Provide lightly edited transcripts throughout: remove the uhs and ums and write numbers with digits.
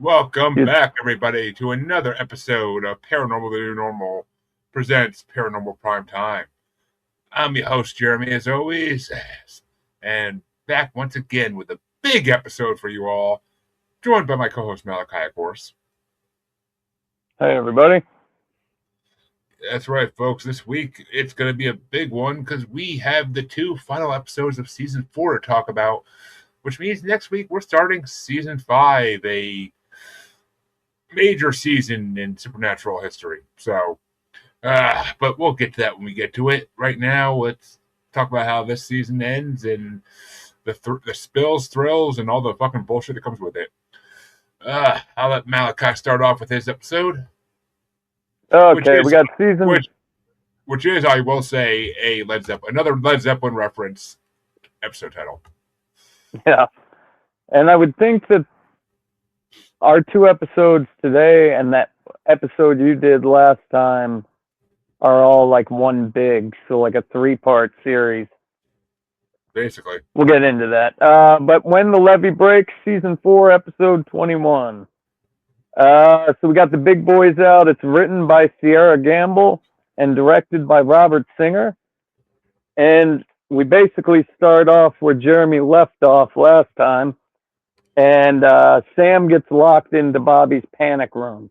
Welcome It's, back, everybody, to another episode of Paranormal the New Normal presents Paranormal Primetime. I'm your host, Jeremy, as always, and back once again with a big episode for you all, joined by my co-host, Malaky, of course. hey, everybody. That's right, folks. This week, it's going to be a big one because we have the two final episodes of Season 4 to talk about, which means next week we're starting Season 5, a major season in supernatural history. But we'll get to that when we get to it. Right now, let's talk about how this season ends and the spills, thrills, and all the fucking bullshit that comes with it. I'll let Malachi start off with his episode, Okay, we got season. which is, I will say, another Led Zeppelin reference episode title. Yeah, and I would think that our two episodes today and that episode you did last time are all like one big, so like a 3-part series. Basically, we'll get into that. But when the levee breaks, season 4, episode 21. So we got the big boys out. It's written by Sierra Gamble and directed by Robert Singer. And we basically start off where Jeremy left off last time. And Sam gets locked into Bobby's panic room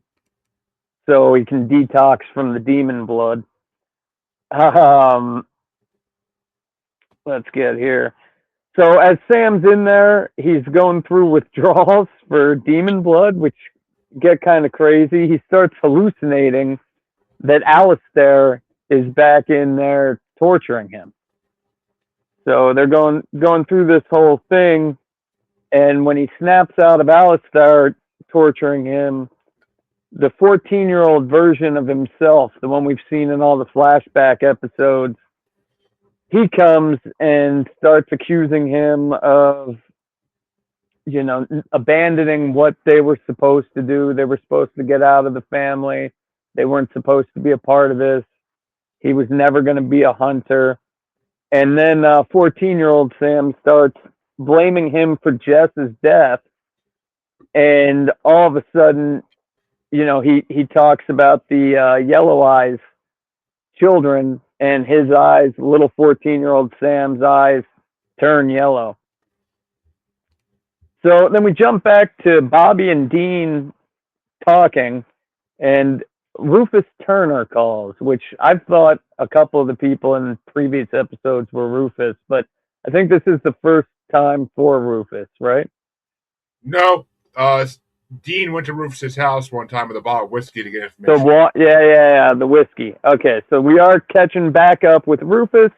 so he can detox from the demon blood. Let's get here. So as Sam's in there, he's going through withdrawals for demon blood, which get kind of crazy. He starts hallucinating that Alistair is back in there torturing him. So they're going through this whole thing, and when he snaps out of Alistair torturing him, the 14-year-old version of himself, the one we've seen in all the flashback episodes, he comes and starts accusing him of, abandoning what they were supposed to do. They were supposed to get out of the family. They weren't supposed to be a part of this. He was never going to be a hunter. And then 14-year-old Sam starts blaming him for Jess's death. And all of a sudden, he talks about the Yellow Eyes children, and his eyes, little 14-year-old Sam's eyes, turn yellow. So then we jump back to Bobby and Dean talking, and Rufus Turner calls, which I've thought a couple of the people in previous episodes were Rufus, but I think this is the first time for Rufus, right? No, Dean went to Rufus's house one time with a bottle of whiskey to get information. So, yeah, the whiskey. Okay, so we are catching back up with Rufus,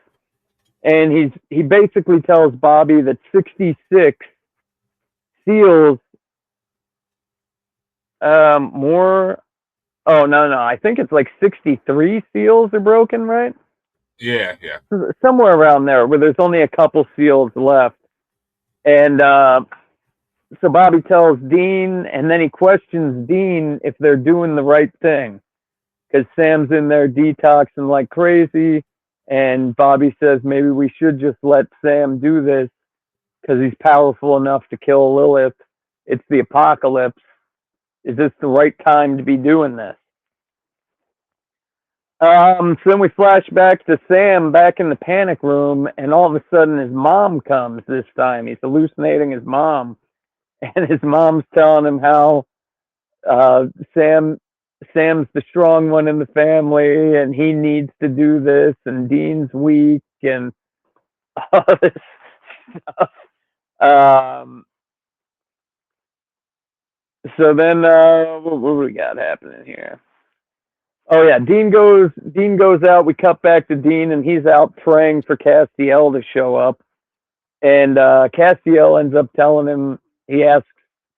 and he basically tells Bobby that 66 seals more. Oh, no, I think it's like 63 seals are broken, right? Yeah. Somewhere around there, where there's only a couple seals left. And so Bobby tells Dean, and then he questions Dean if they're doing the right thing, because Sam's in there detoxing like crazy, and Bobby says maybe we should just let Sam do this because he's powerful enough to kill Lilith. It's the apocalypse. Is this the right time to be doing this? So then we flash back to Sam back in the panic room, and all of a sudden his mom comes this time. He's hallucinating his mom. And his mom's telling him how Sam's the strong one in the family, and he needs to do this, and Dean's weak, and all this stuff. So then, what do we got happening here? Oh yeah, Dean goes out. We cut back to Dean, and he's out praying for Castiel to show up, and Castiel ends up telling him. He asks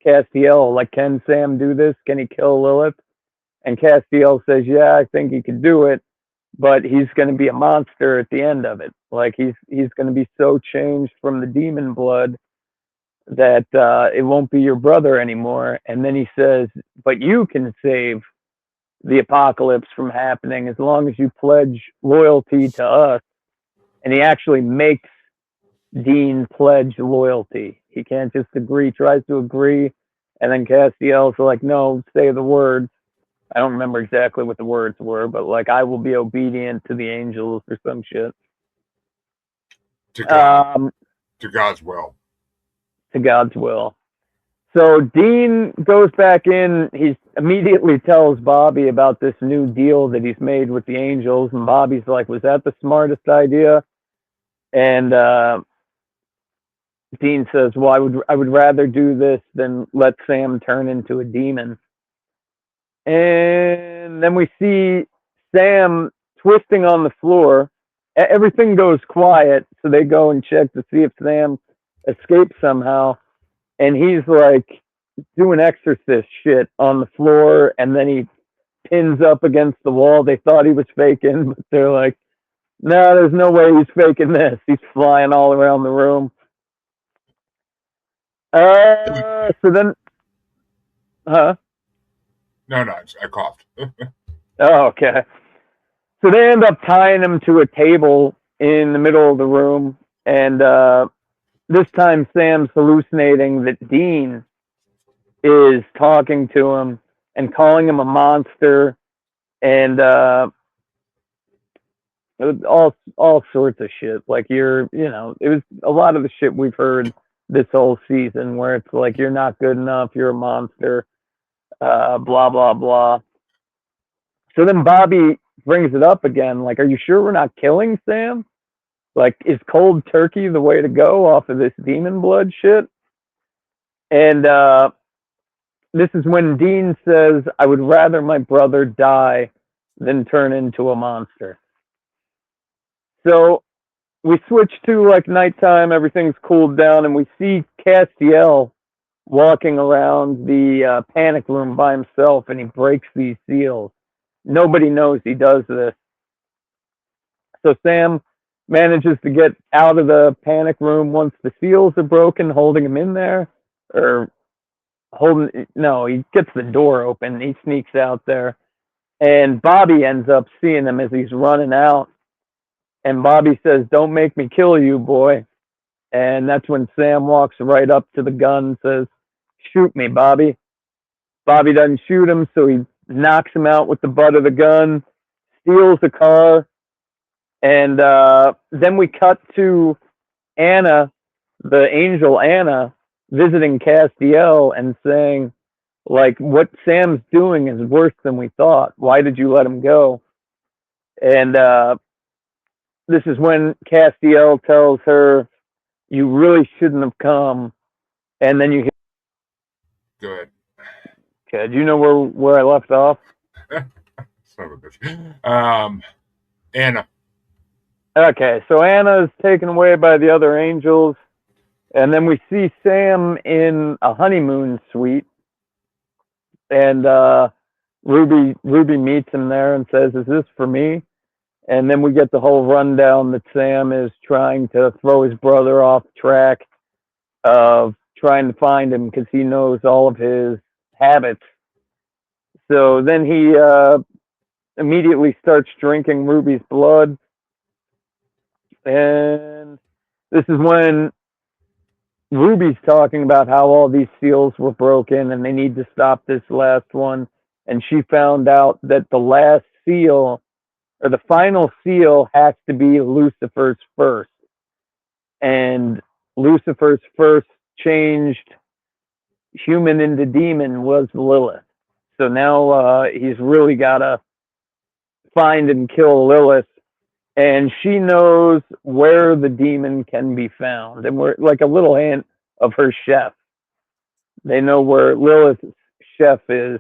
Castiel, like, can Sam do this? Can he kill Lilith? And Castiel says, yeah, I think he could do it, but he's going to be a monster at the end of it. Like, he's going to be so changed from the demon blood that it won't be your brother anymore. And then he says, but you can save the apocalypse from happening as long as you pledge loyalty to us. And he actually makes Dean pledge loyalty. He can't just agree, tries to agree, And then Castiel's like, no, say the words. I don't remember exactly what the words were, but like, I will be obedient to the angels or some shit. To God. Um, To God's will. to God's will. So Dean goes back in. He immediately tells Bobby about this new deal that he's made with the angels. And Bobby's like, was that the smartest idea? And Dean says, well, I would rather do this than let Sam turn into a demon. And then we see Sam twisting on the floor. Everything goes quiet, so they go and check to see if Sam escapes somehow. And he's like doing exorcist shit on the floor, and then he pins up against the wall. They thought he was faking, but they're like, no, there's no way he's faking this. He's flying all around the room. So then, huh? No, I coughed. Oh, okay. So they end up tying him to a table in the middle of the room, and this time Sam's hallucinating that Dean is talking to him and calling him a monster, and all sorts of shit. Like it was a lot of the shit we've heard this whole season, where it's like, you're not good enough, you're a monster, blah blah blah. So then Bobby brings it up again, like, are you sure we're not killing Sam? Like, is cold turkey the way to go off of this demon blood shit? And this is when Dean says, I would rather my brother die than turn into a monster. So we switch to like nighttime, everything's cooled down, and we see Castiel walking around the panic room by himself, and he breaks these seals. Nobody knows he does this. So Sam manages to get out of the panic room once the seals are broken, holding him in there. He gets the door open, he sneaks out there, and Bobby ends up seeing him as he's running out. And Bobby says, don't make me kill you, boy. And that's when Sam walks right up to the gun and says, shoot me, Bobby. Bobby doesn't shoot him, so he knocks him out with the butt of the gun, steals the car, and then we cut to Anna, the angel Anna, visiting Castiel and saying, like, what Sam's doing is worse than we thought. Why did you let him go? And this is when Castiel tells her, you really shouldn't have come. And then you hear, Good. okay, do you know where I left off? Son of a bitch. Anna. Okay, so Anna is taken away by the other angels, and then we see Sam in a honeymoon suite, and Ruby meets him there and says, is this for me? And then we get the whole rundown that Sam is trying to throw his brother off track of trying to find him because he knows all of his habits. So then he immediately starts drinking Ruby's blood. And this is when Ruby's talking about how all these seals were broken and they need to stop this last one. And she found out that the last seal, or the final seal, has to be Lucifer's first. And Lucifer's first changed human into demon was Lilith. So now he's really got to find and kill Lilith. And she knows where the demon can be found. And we're like a little hint of her chef. They know where Lilith's chef is.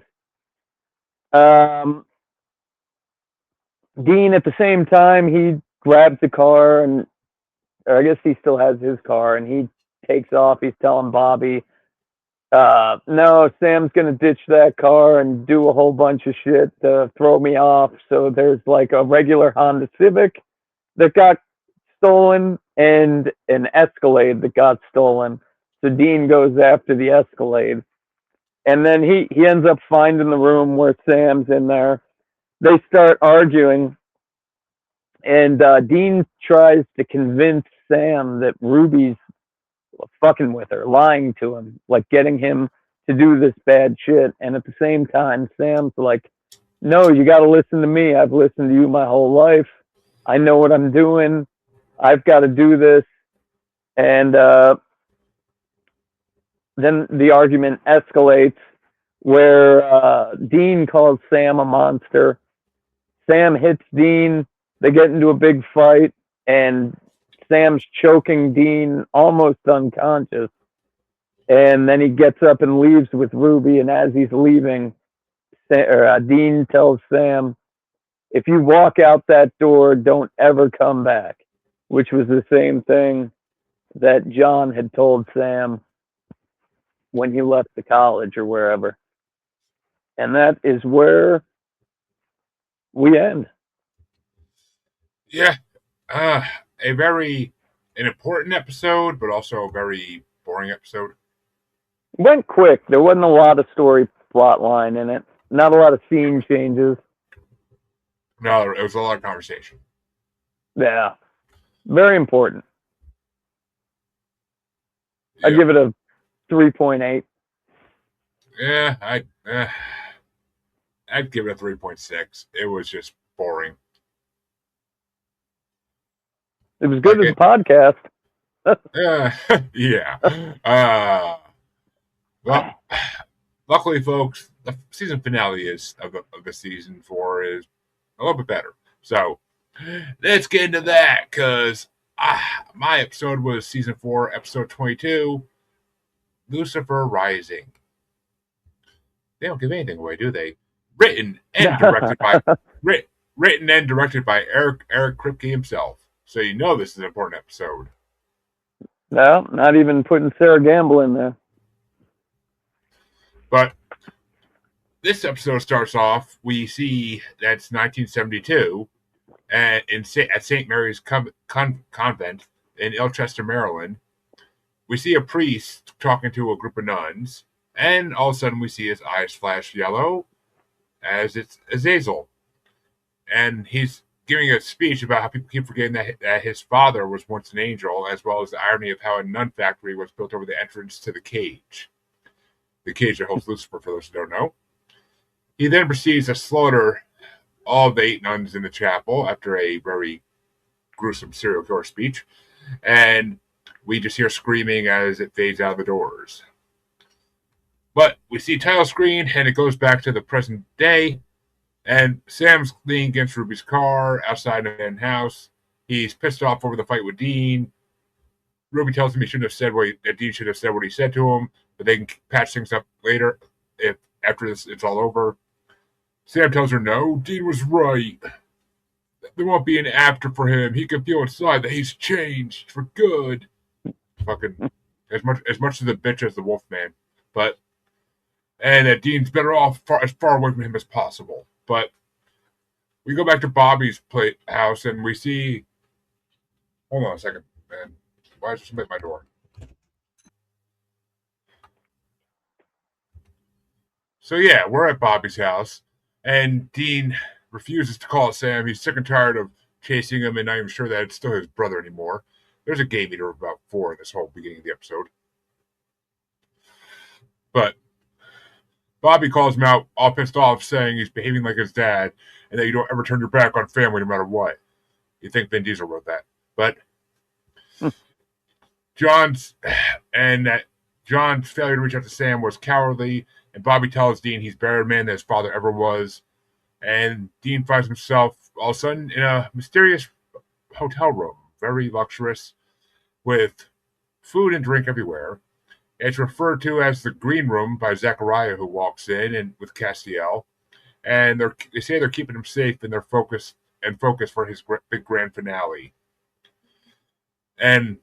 Dean, at the same time, he grabs the car, and or I guess he still has his car, and he takes off. He's telling Bobby, no, Sam's going to ditch that car and do a whole bunch of shit to throw me off. So there's like a regular Honda Civic that got stolen and an Escalade that got stolen. So Dean goes after the Escalade. And then he ends up finding the room where Sam's in there. They start arguing. And Dean tries to convince Sam that Ruby's fucking with her, lying to him, like getting him to do this bad shit. And at the same time, Sam's like, no, you got to listen to me. I've listened to you my whole life. I know what I'm doing. I've got to do this. And then the argument escalates where Dean calls Sam a monster. Sam hits Dean. They get into a big fight, and Sam's choking Dean almost unconscious. And then he gets up and leaves with Ruby. And as he's leaving, Dean tells Sam, if you walk out that door, don't ever come back, which was the same thing that John had told Sam when he left the college or wherever. And that is where we end. Yeah. A very an important episode, but also a very boring episode. It went quick. There wasn't a lot of story plot line in it. Not a lot of scene changes. No, it was a lot of conversation. Yeah. Very important. Yeah. I'd give it a 3.8. Yeah, I'd give it a 3.6. It was just boring. It was good as a podcast. Yeah. Well, luckily, folks, the season finale of the season 4 is a little bit better. So let's get into that, because my episode was season 4, episode 22, Lucifer Rising. They don't give anything away, do they? Written and directed by Eric Kripke himself. So you know this is an important episode. No, not even putting Sarah Gamble in there. But this episode starts off, we see that's 1972, and at St. Mary's Convent in Ilchester, Maryland. We see a priest talking to a group of nuns, and all of a sudden we see his eyes flash yellow as it's Azazel. And he's giving a speech about how people keep forgetting that his father was once an angel, as well as the irony of how a nun factory was built over the entrance to the cage. The cage that holds Lucifer, for those who don't know. He then proceeds to slaughter all of the 8 nuns in the chapel after a very gruesome serial killer speech. And we just hear screaming as it fades out of the doors. But we see title screen, and it goes back to the present day. And Sam's leaning against Ruby's car outside of the house. He's pissed off over the fight with Dean. Ruby tells him that Dean should have said what he said to him, but they can patch things up later if after it's all over. Sam tells her no, Dean was right. There won't be an after for him. He can feel inside that he's changed for good. Fucking as much as a bitch as the Wolfman, and that Dean's better off as far away from him as possible. But we go back to Bobby's house, and we see. Hold on a second, man. Why is there somebody at my door? So yeah, we're at Bobby's house, and Dean refuses to call Sam. He's sick and tired of chasing him, and not even sure that it's still his brother anymore. There's a gay meter of about 4 in this whole beginning of the episode. But Bobby calls him out, all pissed off, saying he's behaving like his dad, and that you don't ever turn your back on family no matter what. You think Vin Diesel wrote that. But John's failure to reach out to Sam was cowardly, and Bobby tells Dean he's a better man than his father ever was. And Dean finds himself all of a sudden in a mysterious hotel room, very luxurious, with food and drink everywhere. It's referred to as the Green Room by Zachariah, who walks in and with Castiel, and they say they're keeping him safe in their focus for his big grand finale. And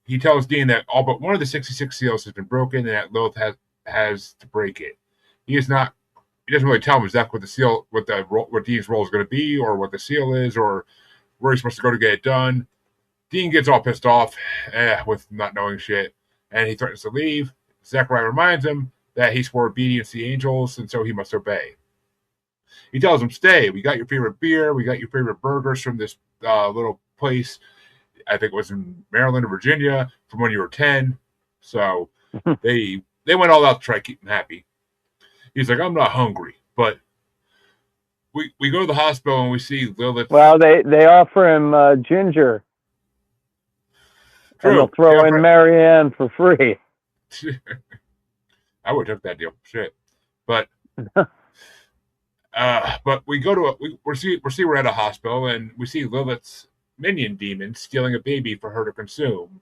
he tells Dean that all but one of the 66 seals has been broken, and that Lilith has to break it. He doesn't really tell him exactly what Dean's role is going to be, or what the seal is, or where he's supposed to go to get it done. Dean gets all pissed off with not knowing shit, and he threatens to leave. Zachariah reminds him that he swore obedience to the angels, and so he must obey. He tells him, stay. We got your favorite beer. We got your favorite burgers from this little place. I think it was in Maryland or Virginia from when you were 10. So they they went all out to try to keep him happy. He's like, I'm not hungry. But we go to the hospital and we see Lilith. Well, they offer him ginger, and they'll True. throw in Marianne for free. I would have took that deal. Shit. But we go to we're at a hospital and we see Lilith's minion demon stealing a baby for her to consume.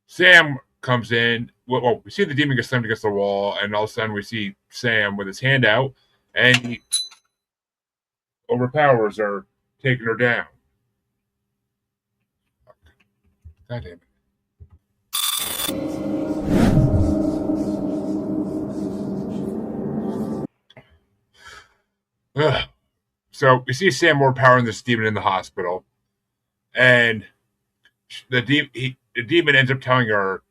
Sam comes in. Well, we see the demon get slammed against the wall, and all of a sudden we see Sam with his hand out, and he overpowers her, taking her down. God damn it. Ugh. So we see Sam overpowering this demon in the hospital, and the demon ends up telling her,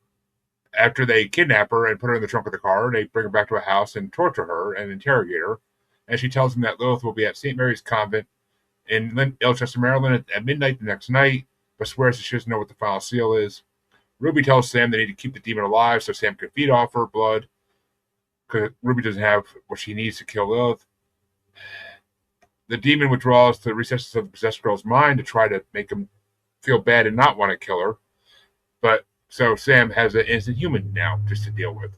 after they kidnap her and put her in the trunk of the car, they bring her back to a house and torture her and interrogate her. And she tells them that Lilith will be at St. Mary's Convent in Ilchester, Maryland at midnight the next night, but swears that she doesn't know what the final seal is. Ruby tells Sam they need to keep the demon alive so Sam can feed off her blood, because Ruby doesn't have what she needs to kill Lilith. The demon withdraws to the recesses of the possessed girl's mind to try to make him feel bad and not want to kill her. But so Sam has an innocent human now just to deal with.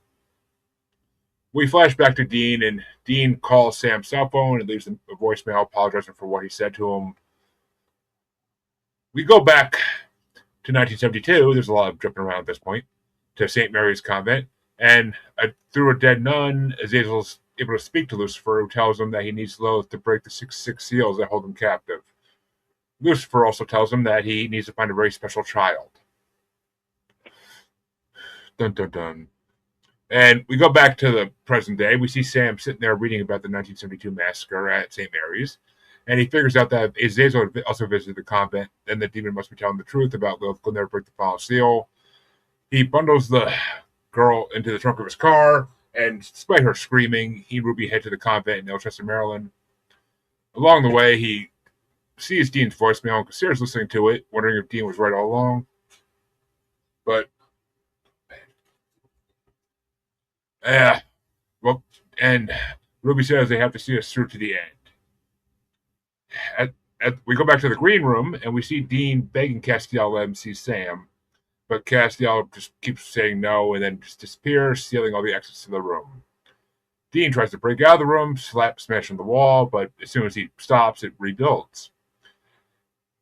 We flash back to Dean, and Dean calls Sam's cell phone and leaves a voicemail apologizing for what he said to him. We go back to 1972. There's a lot of jumping around at this point, to St. Mary's Convent. And through a dead nun, Azazel's able to speak to Lucifer, who tells him that he needs Lilith to break the 666 seals that hold him captive. Lucifer also tells him that he needs to find a very special child. Dun, dun, dun. And we go back to the present day. We see Sam sitting there reading about the 1972 massacre at St. Mary's. And he figures out that Azazel also visited the convent, and the demon must be telling the truth about Lilith will never break the final seal. He bundles the girl into the trunk of his car, and despite her screaming, he and Ruby head to the convent in Ilchester, Maryland. Along the way, he sees Dean's voicemail and considers listening to it, wondering if Dean was right all along. But and Ruby says they have to see us through to the end. We go back to the green room, and we see Dean begging Castiel to let him see Sam. But Castiel just keeps saying no and then just disappears, stealing all the exits to the room. Dean tries to break out of the room, smashing the wall, but as soon as he stops, it rebuilds.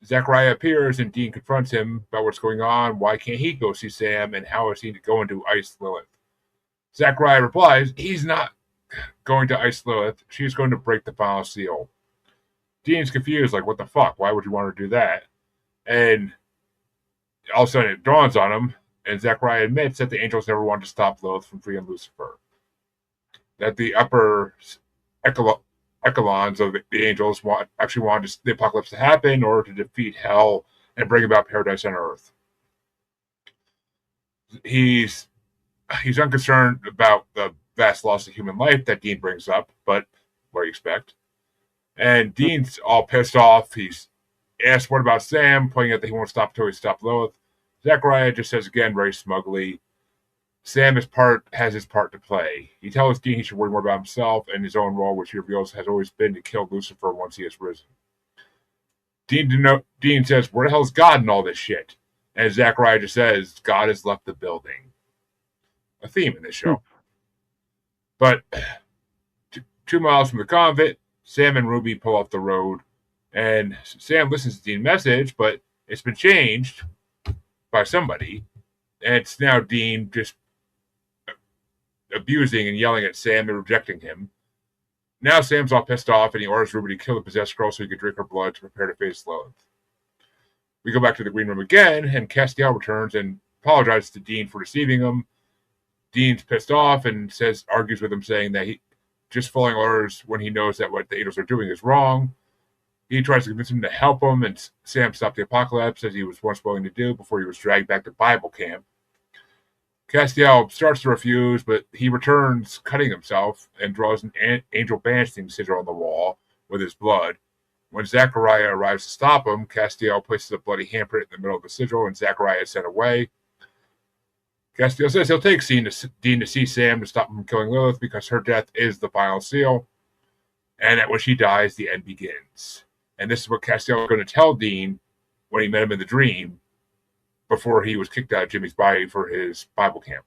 Zachariah appears, and Dean confronts him about what's going on, why can't he go see Sam, and how is he going to ice Lilith. Zachariah replies, he's not going to ice Lilith, she's going to break the final seal. Dean's confused, like, what the fuck, why would you want to do that? And all of a sudden it dawns on him, and Zachariah admits that the angels never wanted to stop Lilith from freeing Lucifer. That the upper echelons of the angels actually wanted the apocalypse to happen in order to defeat hell and bring about paradise on earth. He's unconcerned about the vast loss of human life that Dean brings up, but what do you expect? And Dean's all pissed off. He's asked what about Sam, pointing out that he won't stop until he stops Lilith. Zachariah just says again very smugly, Sam has his part to play. He tells Dean he should worry more about himself and his own role, which he reveals has always been to kill Lucifer once he has risen. Dean says, where the hell's God in all this shit? And Zachariah just says, God has left the building. A theme in this show. But 2 miles from the convent, Sam and Ruby pull off the road, and Sam listens to Dean's message, but it's been changed by somebody, and it's now Dean just abusing and yelling at Sam and rejecting him. Now Sam's all pissed off, and he orders Ruby to kill the possessed girl so he can drink her blood to prepare to face Lilith. We go back to the green room again, and Castiel returns and apologizes to Dean for deceiving him. Dean's pissed off and argues with him, saying that he just following orders when he knows that what the angels are doing is wrong. He tries to convince him to help him, and Sam stopped the apocalypse, as he was once willing to do before he was dragged back to Bible camp. Castiel starts to refuse, but he returns, cutting himself, and draws an angel banishing sigil on the wall with his blood. When Zachariah arrives to stop him, Castiel places a bloody handprint in the middle of the sigil, and Zachariah is sent away. Castiel says he'll take Dean to see Sam to stop him from killing Lilith because her death is the final seal, and that when she dies, the end begins. And this is what Castiel was going to tell Dean when he met him in the dream before he was kicked out of Jimmy's body for his Bible camp.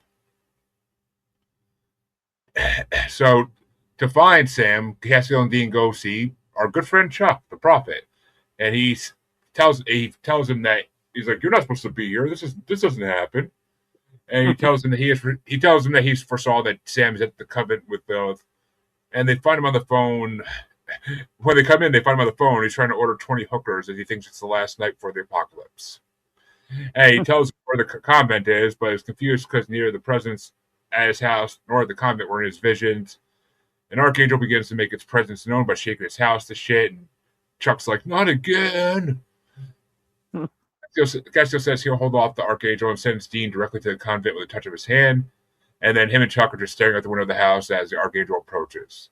So to find Sam, Castiel and Dean go see our good friend Chuck, the prophet, and he tells him that he's like, "You're not supposed to be here. This doesn't happen." And he tells him that he foresaw that Sam is at the covenant with Lilith, and they find him on the phone. When they come in, they find him on the phone. He's trying to order 20 hookers, and he thinks it's the last night before the apocalypse. And he tells him where the convent is, but is confused because neither the presence at his house nor the convent were in his visions. An archangel begins to make its presence known by shaking his house to shit, and Chuck's like, "Not again." Castiel says he'll hold off the archangel and sends Dean directly to the convent with a touch of his hand, and then him and Chuck are just staring at the window of the house as the archangel approaches.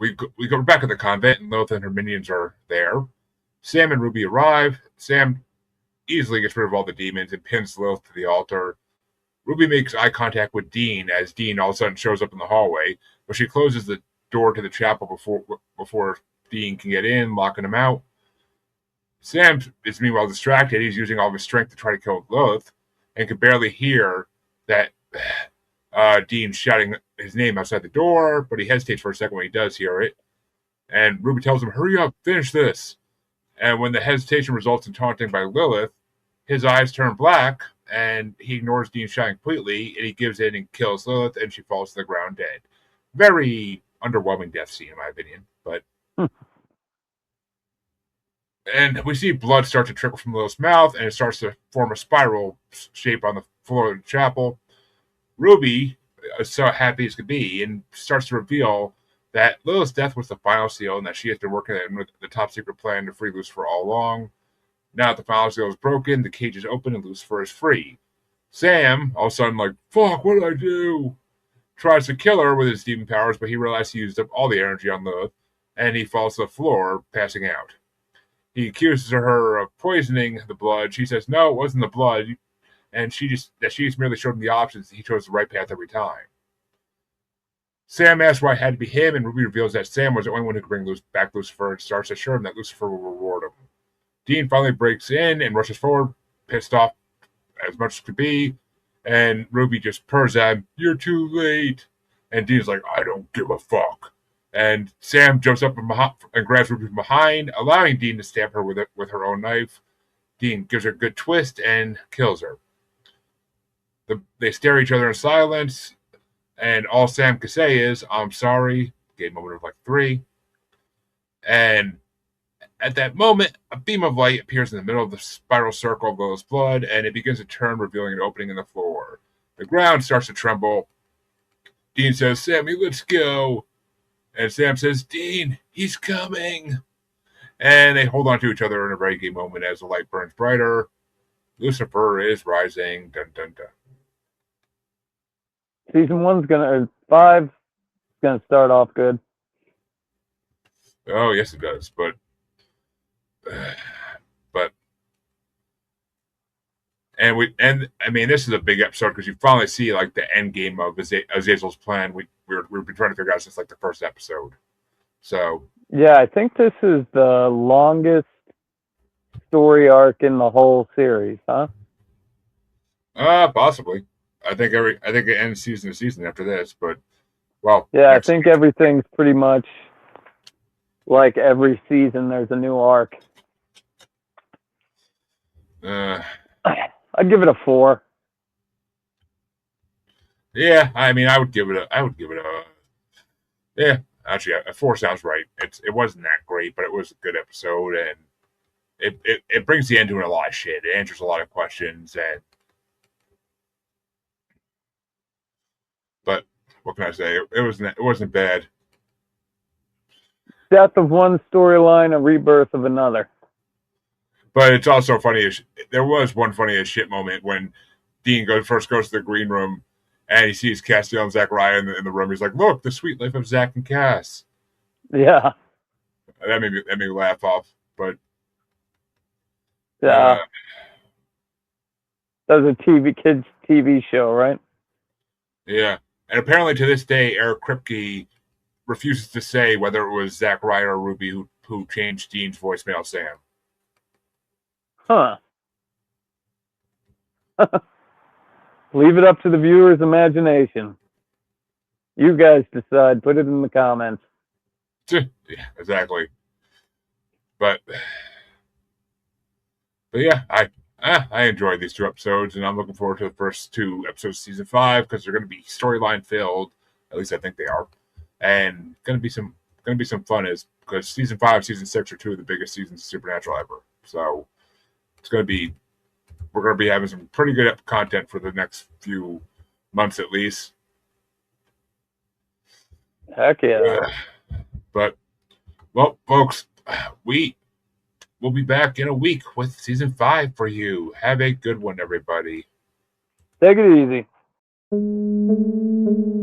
We go back at the convent, and Lilith and her minions are there. Sam and Ruby arrive. Sam easily gets rid of all the demons and pins Lilith to the altar. Ruby makes eye contact with Dean as Dean all of a sudden shows up in the hallway, but she closes the door to the chapel before Dean can get in, locking him out. Sam is meanwhile distracted. He's using all of his strength to try to kill Lilith and can barely hear that Dean shouting his name outside the door, but he hesitates for a second when he does hear it. And Ruby tells him, "Hurry up, finish this." And when the hesitation results in taunting by Lilith, his eyes turn black, and he ignores Dean's shouting completely, and he gives in and kills Lilith, and she falls to the ground dead. Very underwhelming death scene, in my opinion. But and we see blood start to trickle from Lilith's mouth, and it starts to form a spiral shape on the floor of the chapel. Ruby is so happy as could be, and starts to reveal that Lilith's death was the final seal, and that she has been working on the top secret plan to free Lucifer all along. Now that the final seal is broken, the cage is open, and Lucifer is free. Sam, all of a sudden, like, "Fuck, what did I do?" Tries to kill her with his demon powers, but he realizes he used up all the energy on Lilith, and he falls to the floor, passing out. He accuses her of poisoning the blood. She says, "No, it wasn't the blood," and she just merely showed him the options. He chose the right path every time. Sam asks why it had to be him, and Ruby reveals that Sam was the only one who could bring back Lucifer and starts to assure him that Lucifer will reward him. Dean finally breaks in and rushes forward, pissed off as much as could be, and Ruby just purrs at him, "You're too late." And Dean's like, "I don't give a fuck." And Sam jumps up and grabs Ruby from behind, allowing Dean to stab her with her own knife. Dean gives her a good twist and kills her. They stare at each other in silence, and all Sam can say is, "I'm sorry." Game moment of like 3. And at that moment, a beam of light appears in the middle of the spiral circle of Lilith's blood, and it begins to turn, revealing an opening in the floor. The ground starts to tremble. Dean says, "Sammy, let's go." And Sam says, "Dean, he's coming." And they hold on to each other in a very gay moment as the light burns brighter. Lucifer is rising. Dun, dun, dun. Season 5's gonna start off good. Oh, yes, it does. But and I mean, this is a big episode because you finally see like the end game of Azazel's plan. We've been trying to figure out since like the first episode. So yeah, I think this is the longest story arc in the whole series, huh? Possibly. I think it ends season to season after this, but well. Yeah, I think everything's pretty much like every season there's a new arc. I'd give it a 4. Yeah, I mean, I would give it a. Yeah, actually, a 4 sounds right. It wasn't that great, but it was a good episode, and it brings the end to a lot of shit. It answers a lot of questions, but what can I say? It wasn't bad. Death of one storyline, a rebirth of another. But it's also funny. There was one funny as shit moment when Dean first goes to the green room, and he sees Castiel and Zachariah in the room. He's like, "Look, the sweet life of Zach and Cass." Yeah. That made me laugh off. But yeah, That was a kids TV show, right? Yeah. And apparently to this day, Eric Kripke refuses to say whether it was Zachariah or Ruby who changed Dean's voicemail to Sam. Huh. Leave it up to the viewer's imagination. You guys decide. Put it in the comments. Yeah, exactly. But yeah, I enjoyed these 2 episodes, and I'm looking forward to the first 2 episodes of season 5 because they're going to be storyline filled. At least I think they are, and going to be some fun is because season 5, season 6 are 2 of the biggest seasons of Supernatural ever. So we're going to be having some pretty good content for the next few months at least. Heck yeah! But well, folks, we'll be back in a week with season 5 for you. Have a good one, everybody. Take it easy.